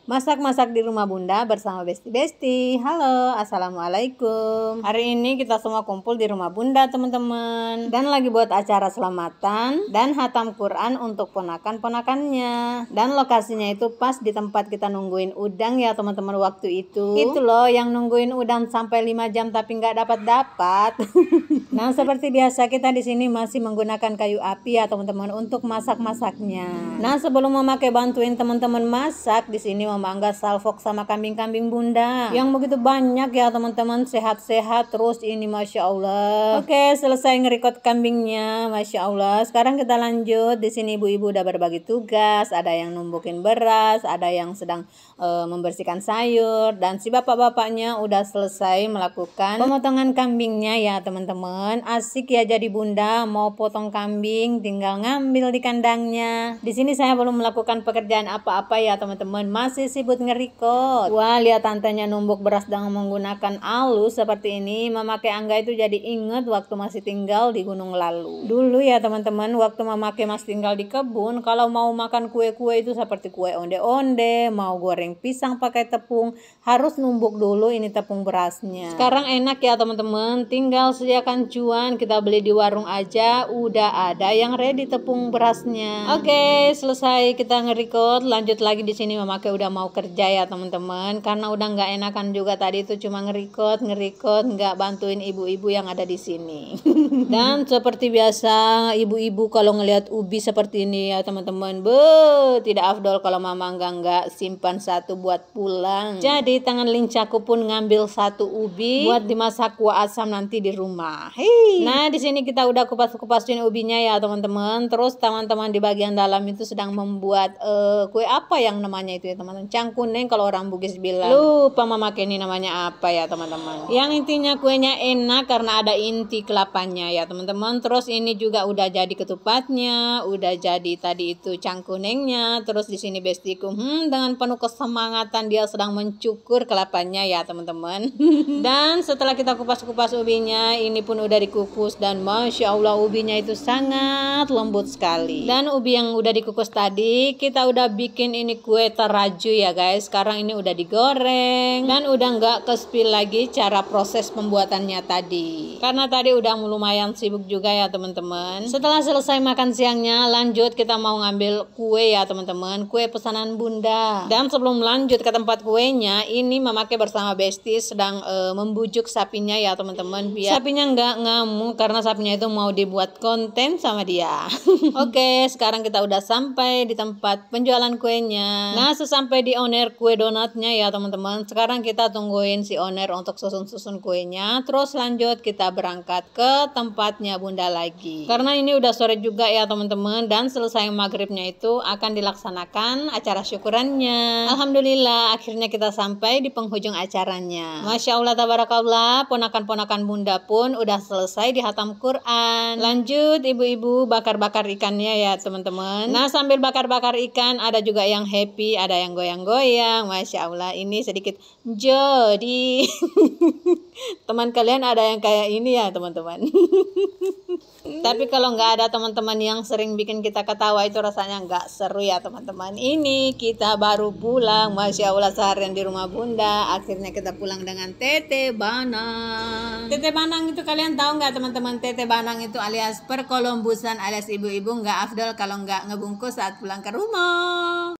Masak-masak di rumah Bunda bersama Besti-Besti. Halo, assalamualaikum. Hari ini kita semua kumpul di rumah Bunda, teman-teman, dan lagi buat acara selamatan dan hatam Quran untuk ponakan-ponakannya. Dan lokasinya itu pas di tempat kita nungguin udang ya, teman-teman. Waktu itu loh yang nungguin udang sampai 5 jam tapi nggak dapat. Nah, seperti biasa kita di sini masih menggunakan kayu api ya, teman-teman, untuk masak-masaknya. Nah, sebelum memakai bantuin teman-teman masak, di sini Mama Angga salvok sama kambing-kambing Bunda yang begitu banyak ya, teman-teman, sehat-sehat terus ini, Masya Allah. Oke, selesai ngerikot kambingnya, Masya Allah. Sekarang kita lanjut. Di sini ibu-ibu udah berbagi tugas, ada yang numbukin beras, ada yang sedang membersihkan sayur, dan si bapak-bapaknya udah selesai melakukan pemotongan kambingnya ya, teman-teman. Asik ya jadi Bunda, mau potong kambing tinggal ngambil di kandangnya. Di sini saya belum melakukan pekerjaan apa-apa ya, teman-teman, masih sibuk ngerikot. Wah, lihat tantenya numbuk beras dengan menggunakan alus seperti ini. Memakai Angga itu jadi inget waktu masih tinggal di Gunung Lalu. Dulu ya, teman-teman, waktu memakai masih tinggal di kebun, kalau mau makan kue-kue itu seperti kue onde-onde, mau goreng pisang pakai tepung, harus numbuk dulu ini tepung berasnya. Sekarang enak ya, teman-teman, tinggal sediakan cuan, kita beli di warung aja, udah ada yang ready tepung berasnya. Oke, selesai kita ngerikot, lanjut lagi. Di sini memakai udah mau kerja ya, teman-teman, karena udah nggak enakan juga tadi itu cuma ngerikot, nggak bantuin ibu-ibu yang ada di sini. Dan seperti biasa, ibu-ibu kalau ngelihat ubi seperti ini ya, teman-teman, tidak afdol kalau Mama nggak simpan satu buat pulang. Jadi tangan lincahku pun ngambil satu ubi buat dimasak kuah asam nanti di rumah. Nah, di sini kita udah kupas-kupasin ubinya ya, teman-teman. Terus teman-teman di bagian dalam itu sedang membuat kue apa yang namanya itu ya, teman-teman, cangkuneng kalau orang Bugis bilang. Lupa Mama ini namanya apa ya, teman-teman. Yang intinya kuenya enak karena ada inti kelapanya ya, teman-teman. Terus ini juga udah jadi ketupatnya, udah jadi tadi itu cangkunengnya. Terus di sini bestiku dengan penuh kesemangatan dia sedang mencukur kelapanya ya, teman-teman. Dan setelah kita kupas-kupas ubinya, ini pun udah dikukus dan Masya Allah ubinya itu sangat lembut sekali. Dan ubi yang udah dikukus tadi kita udah bikin ini kue teraju ya guys. Sekarang ini udah digoreng dan udah nggak ke-spill lagi cara proses pembuatannya tadi, karena tadi udah lumayan sibuk juga ya, teman-teman. Setelah selesai makan siangnya, lanjut kita mau ngambil kue ya, teman-teman, kue pesanan Bunda. Dan sebelum lanjut ke tempat kuenya, ini memakai bersama Besti sedang membujuk sapinya ya, teman-teman, biar sapinya nggak ngamuk karena sapinya itu mau dibuat konten sama dia. Oke, sekarang kita udah sampai di tempat penjualan kuenya. Nah, sesampai di owner kue donatnya ya, teman-teman, sekarang kita tungguin si owner untuk susun-susun kuenya. Terus lanjut kita berangkat ke tempatnya Bunda lagi, karena ini udah sore juga ya, teman-teman, dan selesai maghribnya itu akan dilaksanakan acara syukurannya. Alhamdulillah akhirnya kita sampai di penghujung acaranya. Masya Allah, tabarakallah, ponakan-ponakan Bunda pun udah selesai di hatam Quran. Lanjut ibu-ibu bakar-bakar ikannya ya, teman-teman. Nah, sambil bakar-bakar ikan ada juga yang happy, ada yang goyang-goyang. Masya Allah, ini sedikit jadi teman kalian ada yang kayak ini ya, teman-teman. Tapi kalau nggak ada teman-teman yang sering bikin kita ketawa itu rasanya nggak seru ya, teman-teman. Ini kita baru pulang, Masya Allah, seharian di rumah Bunda. Akhirnya kita pulang dengan Tete Banang. Tete Banang itu kalian tahu nggak, teman-teman? Tete Banang itu alias perkolombusan alias ibu-ibu nggak afdol kalau nggak ngebungkus saat pulang ke rumah.